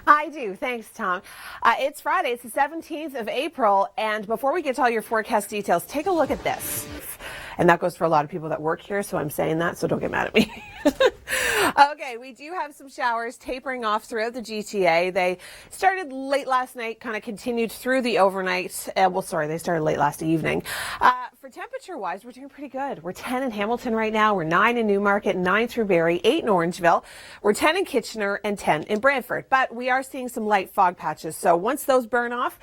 I do. Thanks, Tom. It's Friday. It's the 17th of April. And before we get to all your forecast details, take a look at this. And that goes for a lot of people that work here, so I'm saying that, so don't get mad at me. Okay, we do have some showers tapering off throughout the GTA. They started late last night, kind of continued through the overnight. They started late last evening. For temperature-wise, we're doing pretty good. We're 10 in Hamilton right now. We're 9 in Newmarket, 9 through Barrie, 8 in Orangeville. We're 10 in Kitchener and 10 in Brantford. But we are seeing some light fog patches. So once those burn off,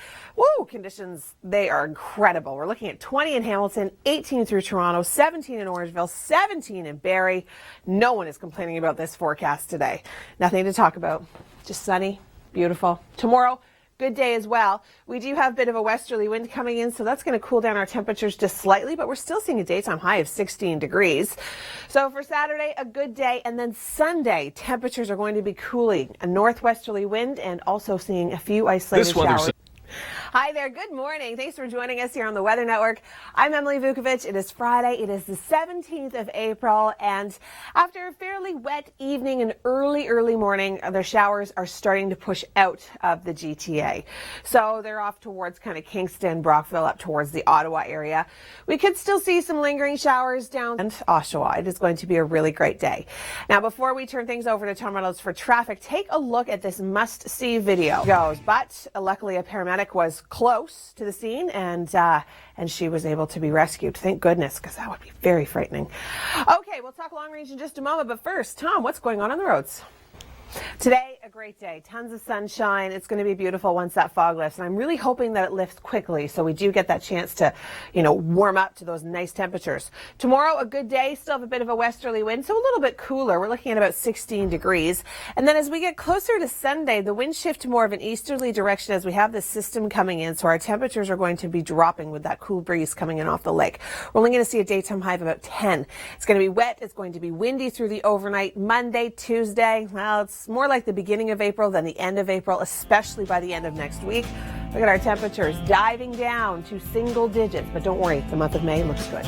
conditions, they are incredible. We're looking at 20 in Hamilton, 18 through Toronto, 17 in Orangeville, 17 in Barrie. No one is complaining about this forecast today. Nothing to talk about. Just sunny, beautiful. Tomorrow, good day as well. We do have a bit of a westerly wind coming in, so that's going to cool down our temperatures just slightly, but we're still seeing a daytime high of 16 degrees. So for Saturday, a good day, and then Sunday, temperatures are going to be cooling. A northwesterly wind and also seeing a few isolated showers. Hi there. Good morning. Thanks for joining us here on the Weather Network. I'm Emily Vukovic. It is Friday. It is the 17th of April. And after a fairly wet evening and early morning, the showers are starting to push out of the GTA. So they're off towards kind of Kingston, Brockville, up towards the Ottawa area. We could still see some lingering showers down in Oshawa. It is going to be a really great day. Now, before we turn things over to Tom Reynolds for traffic, take a look at this must-see video. But luckily, a paramedic was close to the scene and she was able to be rescued. Thank goodness, because that would be very frightening. Okay, we'll talk long range in just a moment, but first, Tom, what's going on the roads? Today, a great day. Tons of sunshine. It's going to be beautiful once that fog lifts. And I'm really hoping that it lifts quickly so we do get that chance to, warm up to those nice temperatures. Tomorrow, a good day. Still have a bit of a westerly wind, so a little bit cooler. We're looking at about 16 degrees. And then as we get closer to Sunday, the winds shift to more of an easterly direction as we have this system coming in. So our temperatures are going to be dropping with that cool breeze coming in off the lake. We're only going to see a daytime high of about 10. It's going to be wet. It's going to be windy through the overnight. Monday, Tuesday, well, it's more like the beginning of April than the end of April, especially by the end of next week. Look at our temperatures diving down to single digits, but don't worry, the month of May looks good.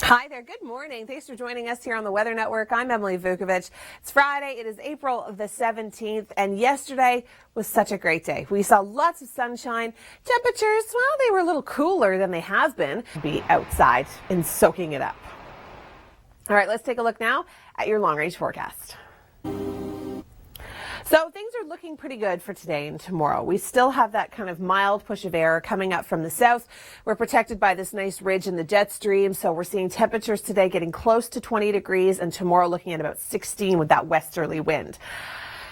Hi there. Good morning. Thanks for joining us here on the Weather Network. I'm Emily Vukovic. It's Friday. It is April the 17th, and yesterday was such a great day. We saw lots of sunshine. Temperatures, well, they were a little cooler than they have been. Be outside and soaking it up. All right, let's take a look now at your long-range forecast. So things are looking pretty good for today and tomorrow. We still have that kind of mild push of air coming up from the south. We're protected by this nice ridge in the jet stream, so we're seeing temperatures today getting close to 20 degrees and tomorrow looking at about 16 with that westerly wind.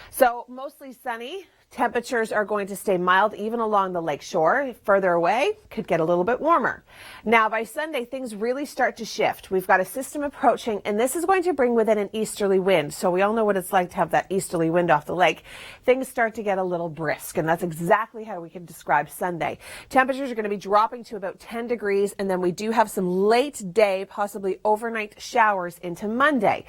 So mostly sunny. Temperatures are going to stay mild even along the lake shore. Further away, could get a little bit warmer. Now, by Sunday, things really start to shift. We've got a system approaching, and this is going to bring with it an easterly wind. So we all know what it's like to have that easterly wind off the lake. Things start to get a little brisk, and that's exactly how we can describe Sunday. Temperatures are going to be dropping to about 10 degrees, and then we do have some late day, possibly overnight showers into Monday.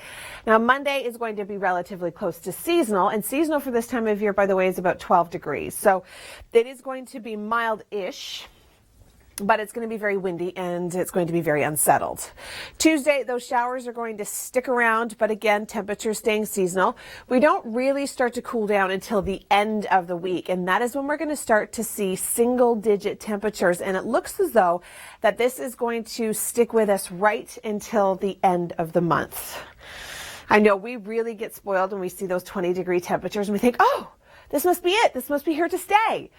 Now, Monday is going to be relatively close to seasonal, and seasonal for this time of year, by the way, is about 12 degrees. So it is going to be mild-ish, but it's going to be very windy and it's going to be very unsettled. Tuesday, those showers are going to stick around, but again, temperatures staying seasonal. We don't really start to cool down until the end of the week, and that is when we're going to start to see single-digit temperatures, and it looks as though that this is going to stick with us right until the end of the month. I know we really get spoiled when we see those 20-degree temperatures and we think, oh, this must be it. This must be here to stay.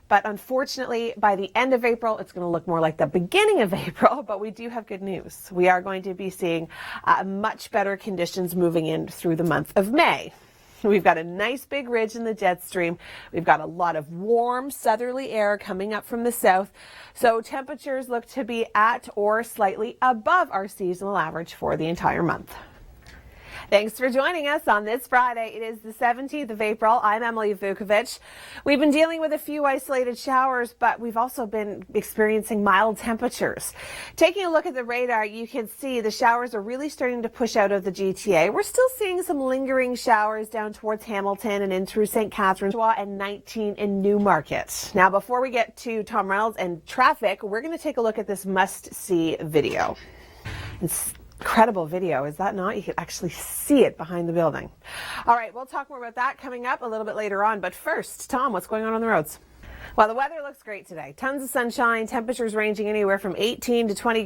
But unfortunately, by the end of April, it's going to look more like the beginning of April. But we do have good news. We are going to be seeing much better conditions moving in through the month of May. We've got a nice big ridge in the jet stream. We've got a lot of warm southerly air coming up from the south. So temperatures look to be at or slightly above our seasonal average for the entire month. Thanks for joining us on this Friday. It is the 17th of April. I'm Emily Vukovic. We've been dealing with a few isolated showers, but we've also been experiencing mild temperatures. Taking a look at the radar, you can see the showers are really starting to push out of the GTA. We're still seeing some lingering showers down towards Hamilton and in through St. Catharines and 19 in Newmarket. Now, before we get to Tom Reynolds and traffic, we're going to take a look at this must-see video. Incredible video, is that not? You can actually see it behind the building. All right, we'll talk more about that coming up a little bit later on. But first, Tom, what's going on the roads? Well, the weather looks great today. Tons of sunshine, temperatures ranging anywhere from 18 to 20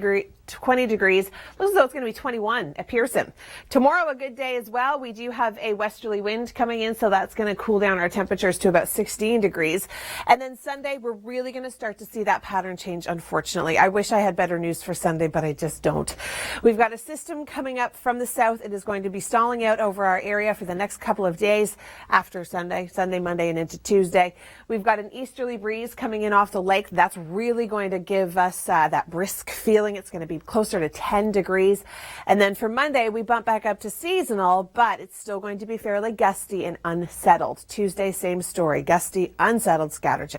degrees. Looks as though it's going to be 21 at Pearson. Tomorrow, a good day as well. We do have a westerly wind coming in, so that's going to cool down our temperatures to about 16 degrees. And then Sunday, we're really going to start to see that pattern change, unfortunately. I wish I had better news for Sunday, but I just don't. We've got a system coming up from the south. It is going to be stalling out over our area for the next couple of days after Sunday, Monday, and into Tuesday. We've got an easterly breeze coming in off the lake. That's really going to give us that brisk feeling. It's going to be closer to 10 degrees. And then for Monday, we bump back up to seasonal, but it's still going to be fairly gusty and unsettled. Tuesday, same story, gusty, unsettled, scattered.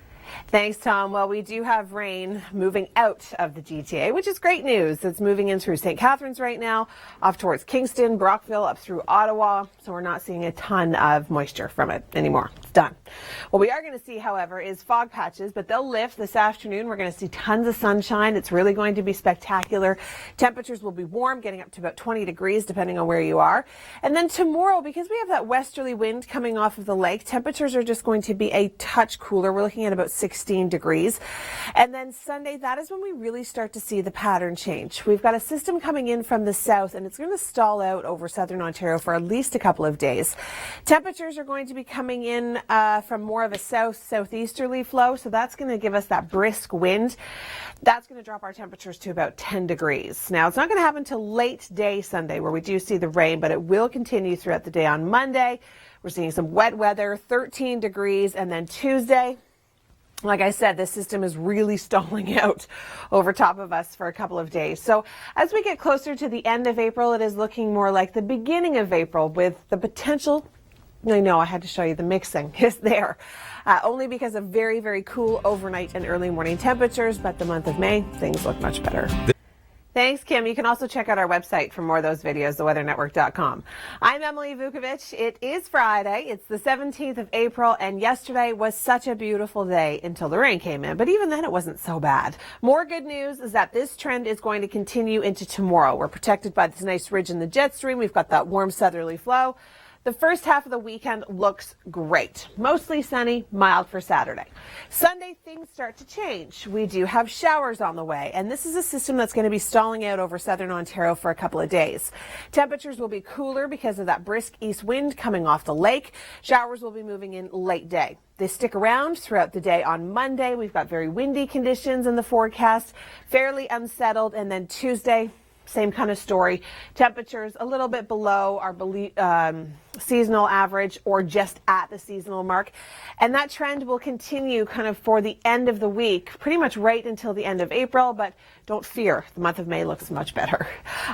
Thanks, Tom. Well, we do have rain moving out of the GTA, which is great news. It's moving in through St. Catharines right now, off towards Kingston, Brockville, up through Ottawa. So we're not seeing a ton of moisture from it anymore. It's done. What we are going to see, however, is fog patches, but they'll lift this afternoon. We're going to see tons of sunshine. It's really going to be spectacular. Temperatures will be warm, getting up to about 20 degrees, depending on where you are. And then tomorrow, because we have that westerly wind coming off of the lake, temperatures are just going to be a touch cooler. We're looking at about 16 degrees. And then Sunday, that is when we really start to see the pattern change. We've got a system coming in from the south, and it's going to stall out over southern Ontario for at least a couple of days. Temperatures are going to be coming in from more of a southeasterly flow, so that's going to give us that brisk wind. That's going to drop our temperatures to about 10 degrees. Now, it's not going to happen until late day Sunday where we do see the rain, but it will continue throughout the day on Monday. We're seeing some wet weather, 13 degrees, and then Tuesday, like I said, this system is really stalling out over top of us for a couple of days. So as we get closer to the end of April, it is looking more like the beginning of April with the potential. I know I had to show you the mixing is there, only because of very, very cool overnight and early morning temperatures. But the month of May, things look much better. Thanks, Kim. You can also check out our website for more of those videos, theweathernetwork.com. I'm Emily Vukovic. It is Friday. It's the 17th of April, and yesterday was such a beautiful day until the rain came in. But even then, it wasn't so bad. More good news is that this trend is going to continue into tomorrow. We're protected by this nice ridge in the jet stream. We've got that warm southerly flow. The first half of the weekend looks great. Mostly sunny, mild for Saturday. Sunday, things start to change. We do have showers on the way, and this is a system that's going to be stalling out over southern Ontario for a couple of days. Temperatures will be cooler because of that brisk east wind coming off the lake. Showers will be moving in late day. They stick around throughout the day on Monday. We've got very windy conditions in the forecast, fairly unsettled, and then Tuesday, same kind of story. Temperatures a little bit below our seasonal average or just at the seasonal mark. And that trend will continue kind of for the end of the week, pretty much right until the end of April. But don't fear, the month of May looks much better.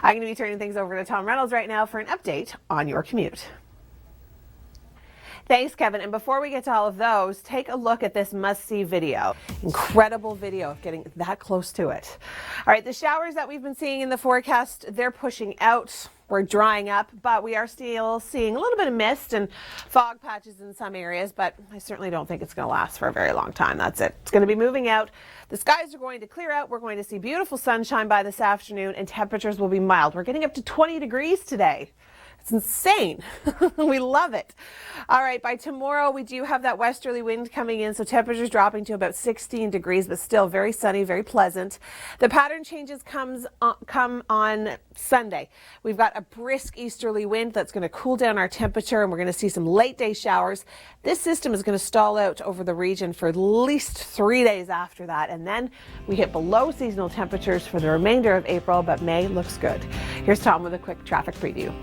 I'm going to be turning things over to Tom Reynolds right now for an update on your commute. Thanks, Kevin. And before we get to all of those, take a look at this must-see video. Incredible video of getting that close to it. All right, the showers that we've been seeing in the forecast, they're pushing out. We're drying up, but we are still seeing a little bit of mist and fog patches in some areas, but I certainly don't think it's going to last for a very long time. That's it. It's going to be moving out. The skies are going to clear out. We're going to see beautiful sunshine by this afternoon, and temperatures will be mild. We're getting up to 20 degrees today. It's insane. We love it. All right, by tomorrow, we do have that westerly wind coming in, so temperatures dropping to about 16 degrees, but still very sunny, very pleasant. The pattern changes come on Sunday. We've got a brisk easterly wind that's going to cool down our temperature, and we're going to see some late day showers. This system is going to stall out over the region for at least 3 days after that, and then we hit below seasonal temperatures for the remainder of April, but May looks good. Here's Tom with a quick traffic preview.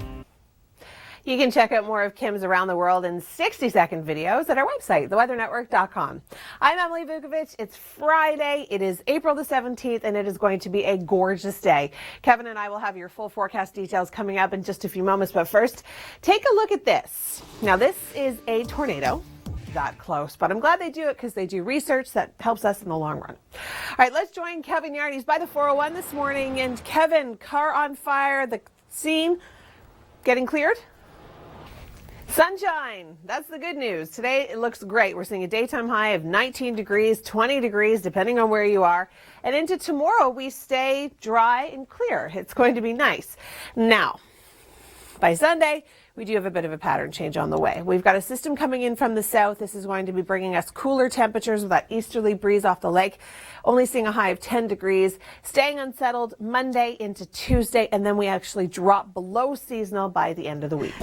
You can check out more of Kim's Around the World in 60-second videos at our website, theweathernetwork.com. I'm Emily Vukovic. It's Friday. It is April the 17th, and it is going to be a gorgeous day. Kevin and I will have your full forecast details coming up in just a few moments, but first, take a look at this. Now, this is a tornado. That close, but I'm glad they do it because they do research that helps us in the long run. All right, let's join Kevin Yard. He's by the 401 this morning, and Kevin, car on fire, the scene getting cleared? Sunshine, that's the good news. Today it looks great. We're seeing a daytime high of 19 degrees, 20 degrees, depending on where you are. And into tomorrow, we stay dry and clear. It's going to be nice. Now, by Sunday, we do have a bit of a pattern change on the way. We've got a system coming in from the south. This is going to be bringing us cooler temperatures with that easterly breeze off the lake. Only seeing a high of 10 degrees, staying unsettled Monday into Tuesday, and then we actually drop below seasonal by the end of the week.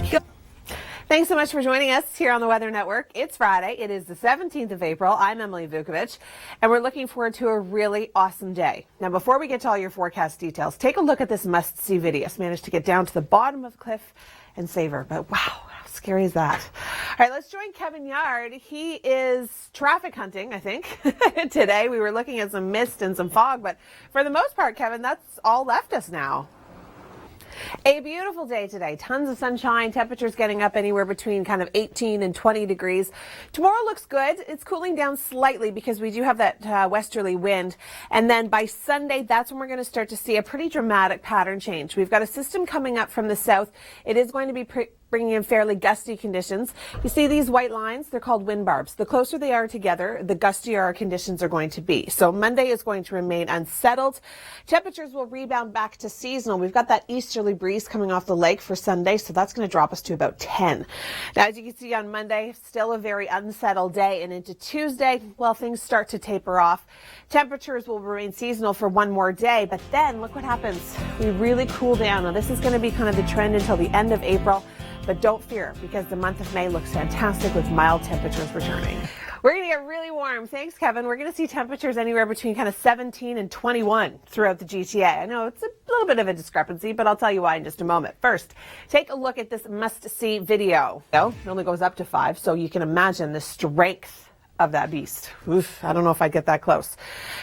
Thanks so much for joining us here on the Weather Network. It's Friday. It is the 17th of April. I'm Emily Vukovic, and we're looking forward to a really awesome day. Now, before we get to all your forecast details, take a look at this must-see video. I managed to get down to the bottom of the cliff and savor, but wow, how scary is that? All right, let's join Kevin Yard. He is traffic hunting, I think. Today we were looking at some mist and some fog, but for the most part, Kevin, that's all left us now. A beautiful day today. Tons of sunshine. Temperatures getting up anywhere between kind of 18 and 20 degrees. Tomorrow looks good. It's cooling down slightly because we do have that westerly wind. And then by Sunday, that's when we're going to start to see a pretty dramatic pattern change. We've got a system coming up from the south. It is going to be bringing in fairly gusty conditions. You see these white lines? They're called wind barbs. The closer they are together, the gustier our conditions are going to be. So Monday is going to remain unsettled. Temperatures will rebound back to seasonal. We've got that easterly breeze coming off the lake for Sunday, so that's going to drop us to about 10. Now, as you can see on Monday, still a very unsettled day, and into Tuesday, well, things start to taper off. Temperatures will remain seasonal for one more day, but then look what happens. We really cool down. Now, this is going to be kind of the trend until the end of April. But don't fear, because the month of May looks fantastic with mild temperatures returning. We're going to get really warm. Thanks, Kevin. We're going to see temperatures anywhere between kind of 17 and 21 throughout the GTA. I know it's a little bit of a discrepancy, but I'll tell you why in just a moment. First, take a look at this must-see video. It only goes up to 5, so you can imagine the strength of that beast. Oof, I don't know if I'd get that close.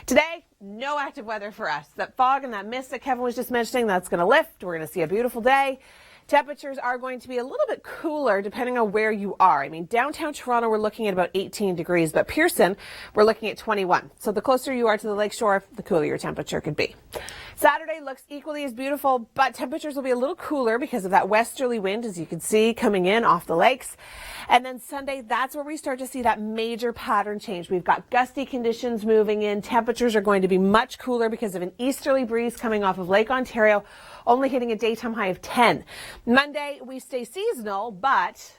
Today, no active weather for us. That fog and that mist that Kevin was just mentioning, that's going to lift. We're going to see a beautiful day. Temperatures are going to be a little bit cooler depending on where you are. I mean, downtown Toronto, we're looking at about 18 degrees, but Pearson, we're looking at 21. So the closer you are to the lakeshore, the cooler your temperature could be. Saturday looks equally as beautiful, but temperatures will be a little cooler because of that westerly wind, as you can see, coming in off the lakes. And then Sunday, that's where we start to see that major pattern change. We've got gusty conditions moving in. Temperatures are going to be much cooler because of an easterly breeze coming off of Lake Ontario, only hitting a daytime high of 10. Monday, we stay seasonal, but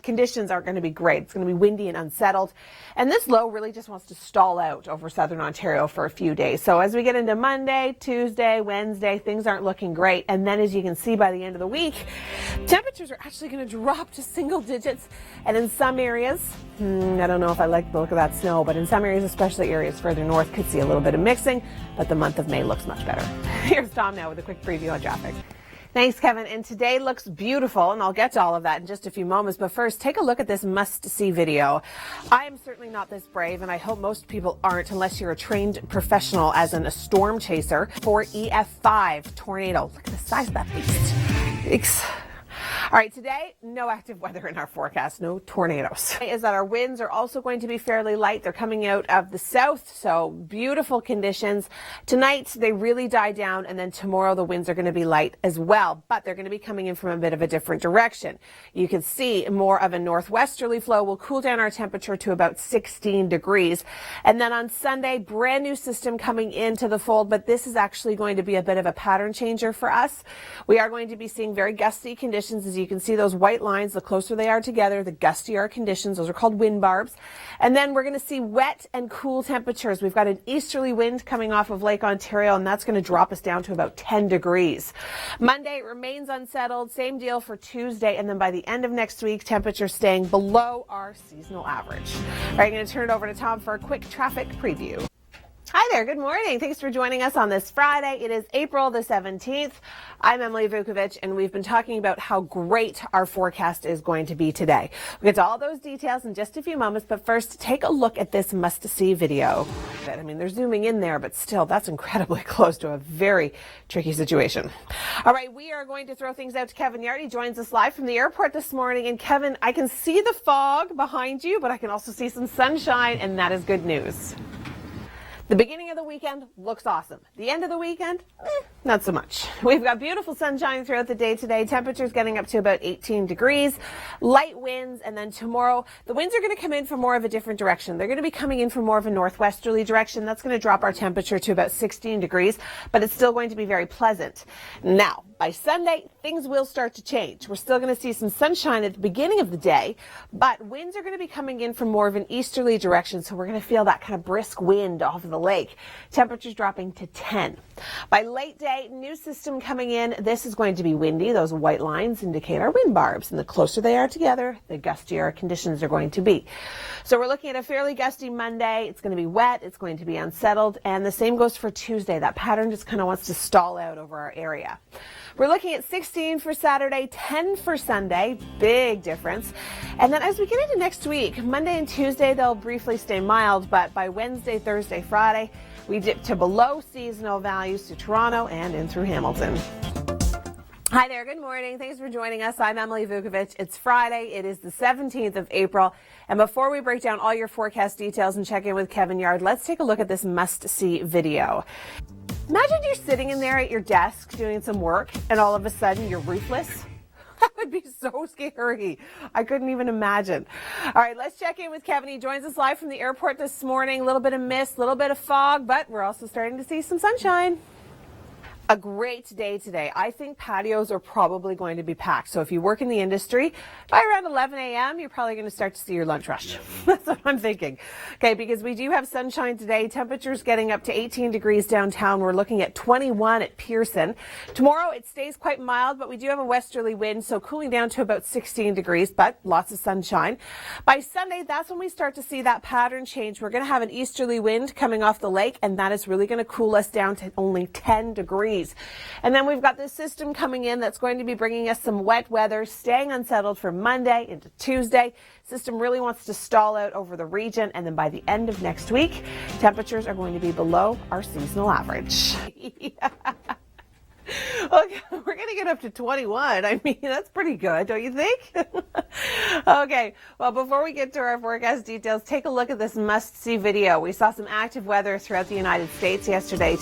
conditions aren't going to be great. It's going to be windy and unsettled. And this low really just wants to stall out over southern Ontario for a few days. So as we get into Monday, Tuesday, Wednesday, things aren't looking great. And then as you can see by the end of the week, temperatures are actually going to drop to single digits. And in some areas, I don't know if I like the look of that snow, but in some areas, especially areas further north, could see a little bit of mixing. But the month of May looks much better. Here's Tom now with a quick preview on traffic. Thanks, Kevin. And today looks beautiful, and I'll get to all of that in just a few moments. But first, take a look at this must-see video. I am certainly not this brave, and I hope most people aren't unless you're a trained professional as a storm chaser for EF5 tornado. Look at the size of that beast. All right, today, no active weather in our forecast, no tornadoes. Is that our winds are also going to be fairly light. They're coming out of the south, so beautiful conditions. Tonight, they really die down, and then tomorrow the winds are going to be light as well, but they're going to be coming in from a bit of a different direction. You can see more of a northwesterly flow will cool down our temperature to about 16 degrees. And then on Sunday, brand new system coming into the fold, but this is actually going to be a bit of a pattern changer for us. We are going to be seeing very gusty conditions. As you can see, those white lines, the closer they are together, the gustier our conditions. Those are called wind barbs. And then we're going to see wet and cool temperatures. We've got an easterly wind coming off of Lake Ontario, and that's going to drop us down to about 10 degrees. Monday remains unsettled. Same deal for Tuesday. And then by the end of next week, temperatures staying below our seasonal average. All right, I'm going to turn it over to Tom for a quick traffic preview. Hi there. Good morning. Thanks for joining us on this Friday. It is April the 17th. I'm Emily Vukovic, and we've been talking about how great our forecast is going to be today. We'll get to all those details in just a few moments, but first, take a look at this must-see video. I mean, they're zooming in there, but still, that's incredibly close to a very tricky situation. All right, we are going to throw things out to Kevin Yard. He joins us live from the airport this morning. And Kevin, I can see the fog behind you, but I can also see some sunshine, and that is good news. The beginning of the weekend looks awesome. The end of the weekend, Not so much. We've got beautiful sunshine throughout the day today. Temperatures getting up to about 18 degrees, light winds, and then tomorrow the winds are going to come in from more of a different direction. They're going to be coming in from more of a northwesterly direction. That's going to drop our temperature to about 16 degrees, but it's still going to be very pleasant. Now, by Sunday, things will start to change. We're still going to see some sunshine at the beginning of the day, but winds are going to be coming in from more of an easterly direction, so we're going to feel that kind of brisk wind off of the lake. Temperatures dropping to 10. By late day, new system coming in. This is going to be windy. Those white lines indicate our wind barbs, and the closer they are together, the gustier conditions are going to be. So we're looking at a fairly gusty Monday. It's going to be wet. It's going to be unsettled, and the same goes for Tuesday. That pattern just kind of wants to stall out over our area. We're looking at 16 for Saturday, 10 for Sunday. Big difference. And then as we get into next week, Monday and Tuesday, they'll briefly stay mild, but by Wednesday, Thursday, Friday, we dip to below seasonal values to Toronto and in through Hamilton. Hi there. Good morning. Thanks for joining us. I'm Emily Vukovic. It's Friday. It is the 17th of April. And before we break down all your forecast details and check in with Kevin Yard, let's take a look at this must-see video. Imagine you're sitting in there at your desk doing some work and all of a sudden you're roofless. That would be so scary. I couldn't even imagine. All right, let's check in with Kevin. He joins us live from the airport this morning. A little bit of mist, a little bit of fog, but we're also starting to see some sunshine. A great day today. I think patios are probably going to be packed. So if you work in the industry, by around 11 a.m., you're probably going to start to see your lunch rush. That's what I'm thinking. Okay, because we do have sunshine today. Temperatures getting up to 18 degrees downtown. We're looking at 21 at Pearson. Tomorrow it stays quite mild, but we do have a westerly wind, so cooling down to about 16 degrees, but lots of sunshine. By Sunday, that's when we start to see that pattern change. We're going to have an easterly wind coming off the lake, and that is really going to cool us down to only 10 degrees. And then we've got this system coming in that's going to be bringing us some wet weather, staying unsettled for Monday into Tuesday. System really wants to stall out over the region, and then by the end of next week, temperatures are going to be below our seasonal average. Okay, we're going to get up to 21. I mean, that's pretty good, don't you think? Okay, well, before we get to our forecast details, take a look at this must-see video. We saw some active weather throughout the United States yesterday.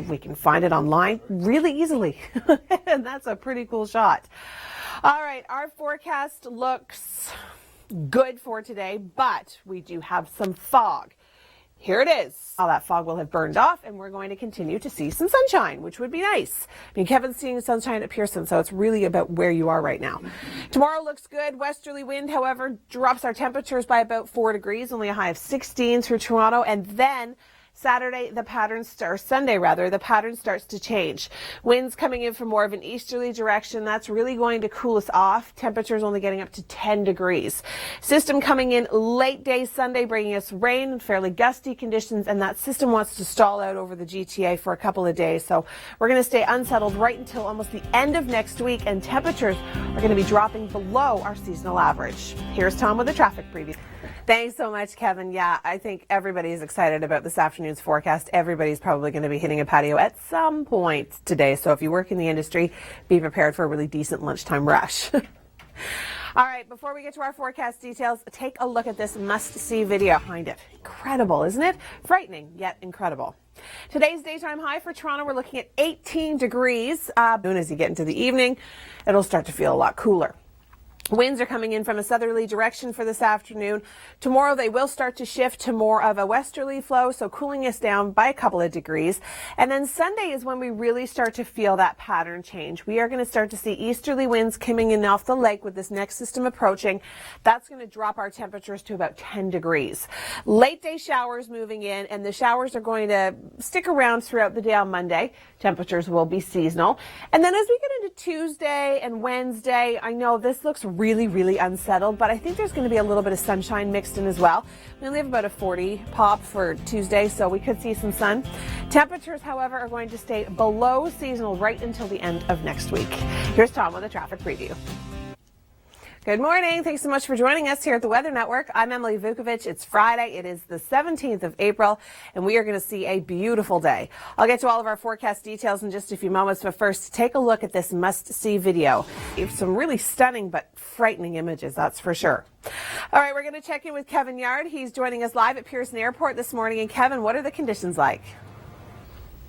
We can find it online really easily, and that's a pretty cool shot. All right, our forecast looks good for today, but we do have some fog. Here it is. All that fog will have burned off, and we're going to continue to see some sunshine, which would be nice. I mean, Kevin's seeing sunshine at Pearson, so it's really about where you are right now. Tomorrow looks good. Westerly wind, however, drops our temperatures by about 4 degrees, only a high of 16 through Toronto, and then Sunday, the pattern starts to change. Winds coming in from more of an easterly direction. That's really going to cool us off. Temperatures only getting up to 10 degrees. System coming in late day Sunday, bringing us rain and fairly gusty conditions, and that system wants to stall out over the GTA for a couple of days. So we're going to stay unsettled right until almost the end of next week, and temperatures are going to be dropping below our seasonal average. Here's Tom with a traffic preview. Thanks so much, Kevin. Yeah, I think everybody is excited about this afternoon's forecast. Everybody's probably going to be hitting a patio at some point today. So if you work in the industry, be prepared for a really decent lunchtime rush. All right, before we get to our forecast details, take a look at this must-see video behind it. Incredible, isn't it? Frightening, yet incredible. Today's daytime high for Toronto, we're looking at 18 degrees. As you get into the evening, it'll start to feel a lot cooler. Winds are coming in from a southerly direction for this afternoon. Tomorrow they will start to shift to more of a westerly flow, so cooling us down by a couple of degrees. And then Sunday is when we really start to feel that pattern change. We are going to start to see easterly winds coming in off the lake with this next system approaching. That's going to drop our temperatures to about 10 degrees. Late day showers moving in, and the showers are going to stick around throughout the day on Monday. Temperatures will be seasonal. And then as we get into Tuesday and Wednesday, I know this looks really, really unsettled, but I think there's going to be a little bit of sunshine mixed in as well. We only have about a 40 pop for Tuesday, so we could see some sun. Temperatures, however, are going to stay below seasonal right until the end of next week. Here's Tom with a traffic preview. Good morning. Thanks so much for joining us here at the Weather Network. I'm Emily Vukovic. It's Friday. It is the 17th of April, and we are going to see a beautiful day. I'll get to all of our forecast details in just a few moments, but first, take a look at this must-see video. Some really stunning but frightening images, that's for sure. All right, we're going to check in with Kevin Yard. He's joining us live at Pearson Airport this morning. And Kevin, what are the conditions like?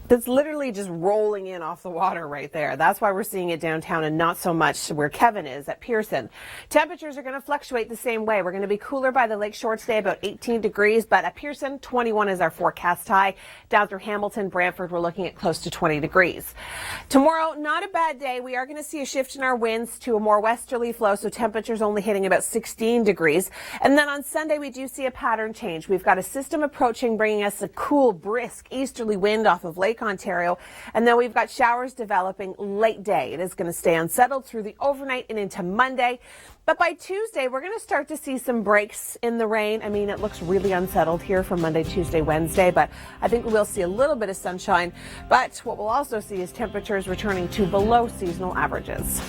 That's literally just rolling in off the water right there. That's why we're seeing it downtown and not so much where Kevin is at Pearson. Temperatures are going to fluctuate the same way. We're going to be cooler by the lake shore today, about 18 degrees, but at Pearson, 21 is our forecast high. Down through Hamilton, Brantford, we're looking at close to 20 degrees. Tomorrow, not a bad day. We are going to see a shift in our winds to a more westerly flow, so temperatures only hitting about 16 degrees. And then on Sunday, we do see a pattern change. We've got a system approaching, bringing us a cool, brisk easterly wind off of Lake Ontario, and then we've got showers developing late day. It is going to stay unsettled through the overnight and into Monday, but by Tuesday we're going to start to see some breaks in the rain. I mean, it looks really unsettled here for Monday, Tuesday, Wednesday, but I think we'll see a little bit of sunshine. But what we'll also see is temperatures returning to below seasonal averages.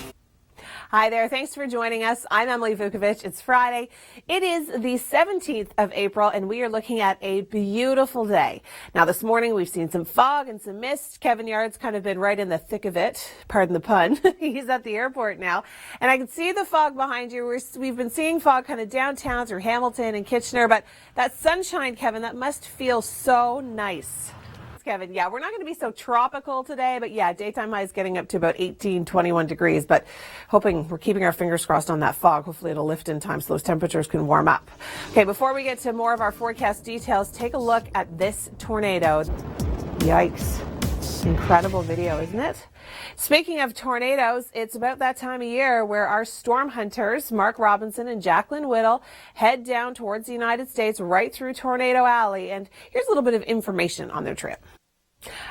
Hi there. Thanks for joining us. I'm Emily Vukovic. It's Friday. It is the 17th of April, and we are looking at a beautiful day. Now, this morning we've seen some fog and some mist. Kevin Yard's kind of been right in the thick of it. Pardon the pun. He's at the airport now, and I can see the fog behind you. We've been seeing fog kind of downtown through Hamilton and Kitchener, but that sunshine, Kevin, that must feel so nice. Kevin, yeah, we're not going to be so tropical today, but yeah, daytime high is getting up to about 18, 21 degrees, but we're keeping our fingers crossed on that fog. Hopefully it'll lift in time so those temperatures can warm up. Okay, before we get to more of our forecast details, take a look at this tornado. Yikes. Incredible video, isn't it? Speaking of tornadoes, it's about that time of year where our storm hunters, Mark Robinson and Jacqueline Whittle, head down towards the United States right through Tornado Alley. And here's a little bit of information on their trip.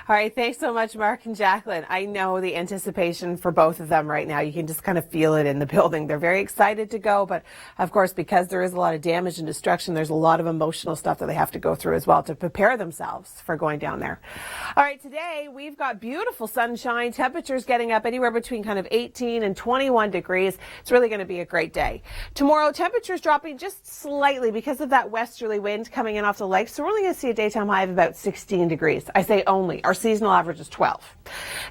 All right, thanks so much, Mark and Jacqueline. I know the anticipation for both of them right now. You can just kind of feel it in the building. They're very excited to go, but of course, because there is a lot of damage and destruction, there's a lot of emotional stuff that they have to go through as well to prepare themselves for going down there. All right, today we've got beautiful sunshine, temperatures getting up anywhere between kind of 18 and 21 degrees. It's really going to be a great day. Tomorrow, temperatures dropping just slightly because of that westerly wind coming in off the lake. So we're only going to see a daytime high of about 16 degrees. I say only. Our seasonal average is 12.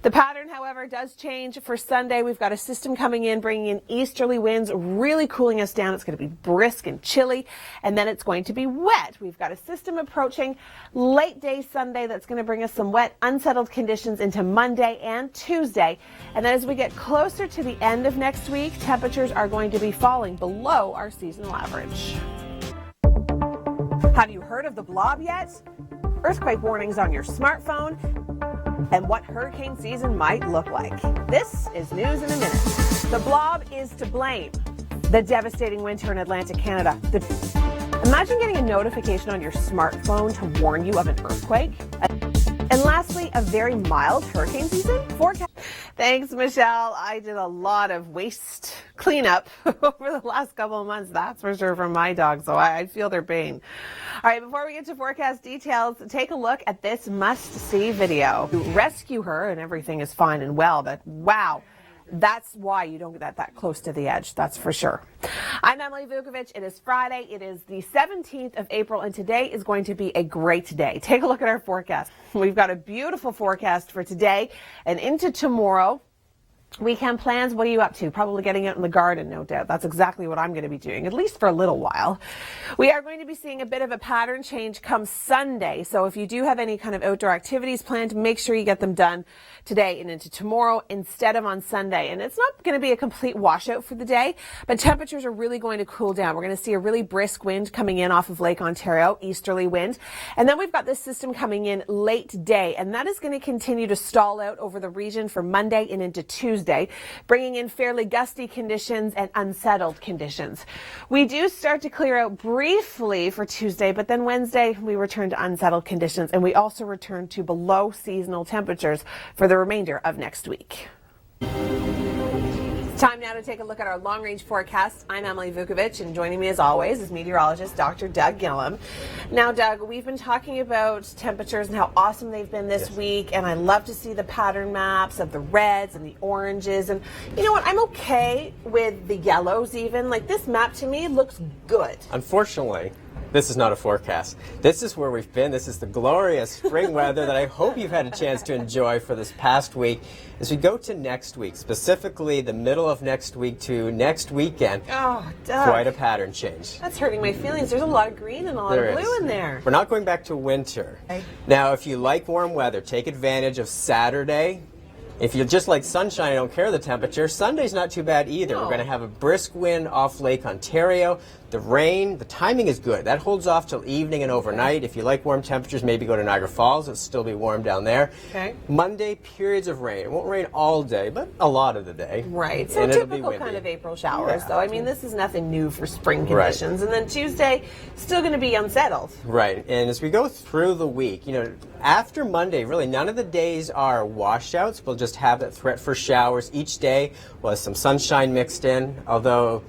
The pattern, however, does change for Sunday. We've got a system coming in, bringing in easterly winds, really cooling us down. It's going to be brisk and chilly, and then it's going to be wet. We've got a system approaching late day Sunday that's going to bring us some wet, unsettled conditions into Monday and Tuesday. And then as we get closer to the end of next week, temperatures are going to be falling below our seasonal average. Have you heard of the blob yet? Earthquake warnings on your smartphone, and what hurricane season might look like. This is News in a Minute. The blob is to blame. The devastating winter in Atlantic Canada. Imagine getting a notification on your smartphone to warn you of an earthquake. And lastly, a very mild hurricane season forecast. Thanks, Michelle. I did a lot of waste cleanup over the last couple of months, that's for sure, from my dog, so I feel their pain. All right, before we get to forecast details, take a look at this must-see video. Rescue her and everything is fine and well, but wow. That's why you don't get that close to the edge, that's for sure. I'm Emily Vukovic. It is Friday. It is the 17th of April, and today is going to be a great day. Take a look at our forecast. We've got a beautiful forecast for today and into tomorrow. Weekend plans, what are you up to? Probably getting out in the garden, no doubt. That's exactly what I'm going to be doing, at least for a little while. We are going to be seeing a bit of a pattern change come Sunday. So if you do have any kind of outdoor activities planned, make sure you get them done today and into tomorrow instead of on Sunday. And it's not going to be a complete washout for the day, but temperatures are really going to cool down. We're going to see a really brisk wind coming in off of Lake Ontario, easterly wind. And then we've got this system coming in late day, and that is going to continue to stall out over the region for Monday and into Tuesday, bringing in fairly gusty conditions and unsettled conditions. We do start to clear out briefly for Tuesday, but then Wednesday we return to unsettled conditions, and we also return to below seasonal temperatures for the remainder of next week. It's time now to take a look at our long-range forecast. I'm Emily Vukovic, and joining me as always is meteorologist Dr. Doug Gillum. Now, Doug, we've been talking about temperatures and how awesome they've been this week, and I love to see the pattern maps of the reds and the oranges. And you know what? I'm okay with the yellows even. Like, this map to me looks good. Unfortunately, This is not a forecast. This is where we've been. This is the glorious spring weather that I hope you've had a chance to enjoy for this past week. As we go to next week, specifically the middle of next week to next weekend, quite a pattern change. That's hurting my feelings. There's a lot of green and a lot of blue in there. We're not going back to winter. Okay. Now, if you like warm weather, take advantage of Saturday. If you just like sunshine and don't care the temperature, Sunday's not too bad either. No. We're going to have a brisk wind off Lake Ontario. The rain, the timing is good. That holds off till evening and overnight. If you like warm temperatures, maybe go to Niagara Falls. It'll still be warm down there. Okay. Monday, periods of rain. It won't rain all day, but a lot of the day. Right. So typical kind of April showers, though. I mean, this is nothing new for spring conditions. Right. And then Tuesday, still going to be unsettled. Right. And as we go through the week, after Monday, really none of the days are washouts. We'll just have that threat for showers each day with some sunshine mixed in, although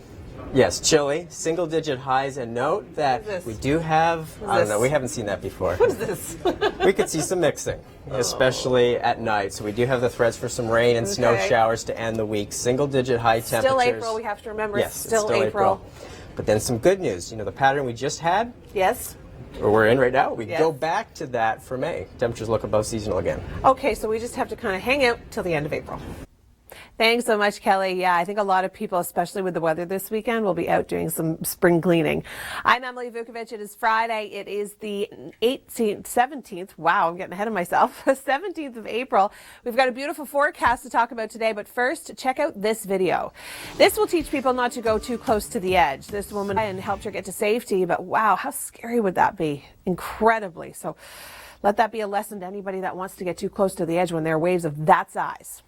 yes, chilly, single-digit highs, and note that we do have, I don't know, we haven't seen that before. What is this? We could see some mixing, especially at night. So we do have the threats for some rain and snow showers to end the week. Single-digit high temperatures. Still April, we have to remember. Yes, still it's still April. But then some good news. The pattern we just had? Yes. Or we're in right now. We go back to that for May. Temperatures look above seasonal again. Okay, so we just have to kind of hang out till the end of April. Thanks so much, Kelly. Yeah, I think a lot of people, especially with the weather this weekend, will be out doing some spring cleaning. I'm Emily Vukovic. It is Friday. It is the 17th. Wow, I'm getting ahead of myself. 17th of April. We've got a beautiful forecast to talk about today, but first, check out this video. This will teach people not to go too close to the edge. This woman helped her get to safety, but wow, how scary would that be? Incredibly. So let that be a lesson to anybody that wants to get too close to the edge when there are waves of that size.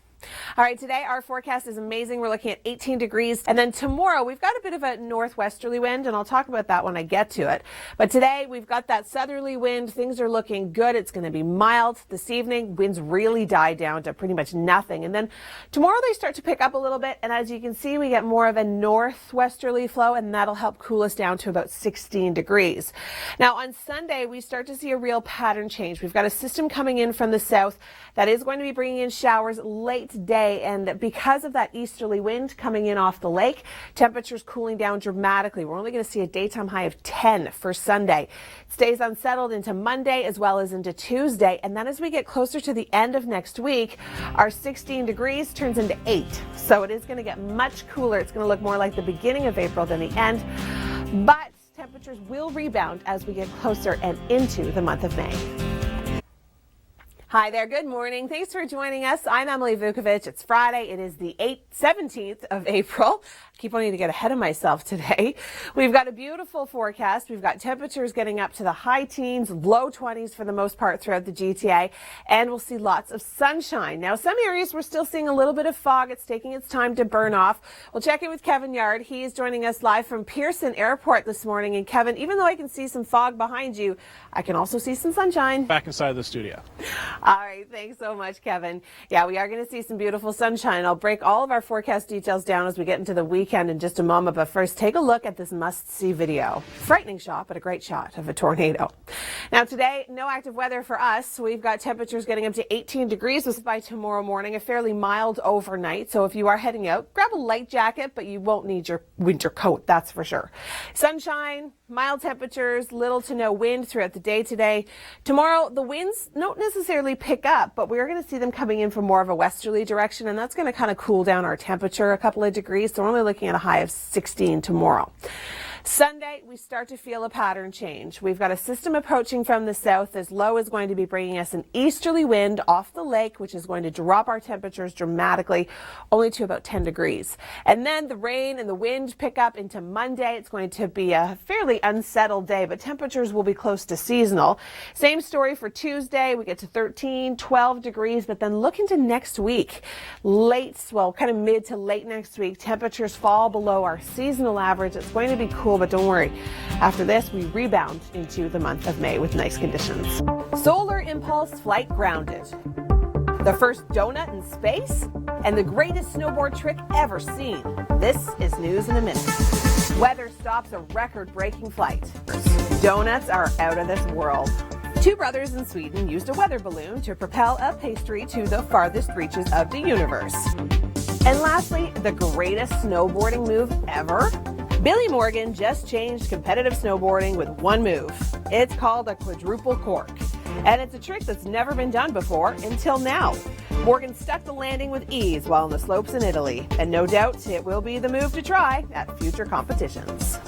All right, today our forecast is amazing. We're looking at 18 degrees. And then tomorrow we've got a bit of a northwesterly wind, and I'll talk about that when I get to it. But today we've got that southerly wind. Things are looking good. It's going to be mild this evening. Winds really die down to pretty much nothing. And then tomorrow they start to pick up a little bit. And as you can see, we get more of a northwesterly flow, and that'll help cool us down to about 16 degrees. Now on Sunday, we start to see a real pattern change. We've got a system coming in from the south that is going to be bringing in showers late day, and because of that easterly wind coming in off the lake, temperatures cooling down dramatically. We're only going to see a daytime high of 10 for Sunday. It stays unsettled into Monday as well as into Tuesday, and then as we get closer to the end of next week, our 16 degrees turns into 8. So it is going to get much cooler. It's going to look more like the beginning of April than the end, but temperatures will rebound as we get closer and into the month of May. Hi there. Good morning. Thanks for joining us. I'm Emily Vukovic. It's Friday. It is the 17th of April. I keep wanting to get ahead of myself today. We've got a beautiful forecast. We've got temperatures getting up to the high teens, low 20s for the most part throughout the GTA, and we'll see lots of sunshine. Now, some areas we're still seeing a little bit of fog. It's taking its time to burn off. We'll check in with Kevin Yard. He is joining us live from Pearson Airport this morning. And Kevin, even though I can see some fog behind you, I can also see some sunshine. Back inside the studio. All right. Thanks so much, Kevin. Yeah, we are going to see some beautiful sunshine. I'll break all of our forecast details down as we get into the weekend in just a moment. But first, take a look at this must-see video. Frightening shot, but a great shot of a tornado. Now, today, no active weather for us. We've got temperatures getting up to 18 degrees by tomorrow morning, a fairly mild overnight. So if you are heading out, grab a light jacket, but you won't need your winter coat, that's for sure. Sunshine, mild temperatures, little to no wind throughout the day today. Tomorrow, the winds don't necessarily pick up, but we're going to see them coming in from more of a westerly direction, and that's going to kind of cool down our temperature a couple of degrees. So we're only looking at a high of 16 tomorrow. Sunday, we start to feel a pattern change. We've got a system approaching from the south. This low is going to be bringing us an easterly wind off the lake, which is going to drop our temperatures dramatically, only to about 10 degrees. And then the rain and the wind pick up into Monday. It's going to be a fairly unsettled day, but temperatures will be close to seasonal. Same story for Tuesday. We get to 13, 12 degrees, but then look into next week. Kind of mid to late next week, temperatures fall below our seasonal average. It's going to be cool, but don't worry. After this, we rebound into the month of May with nice conditions. Solar Impulse flight grounded. The first donut in space and the greatest snowboard trick ever seen. This is news in a minute. Weather stops a record-breaking flight. Donuts are out of this world. Two brothers in Sweden used a weather balloon to propel a pastry to the farthest reaches of the universe. And lastly, the greatest snowboarding move ever. Billy Morgan just changed competitive snowboarding with one move. It's called a quadruple cork, and it's a trick that's never been done before until now. Morgan stuck the landing with ease while on the slopes in Italy, and no doubt it will be the move to try at future competitions.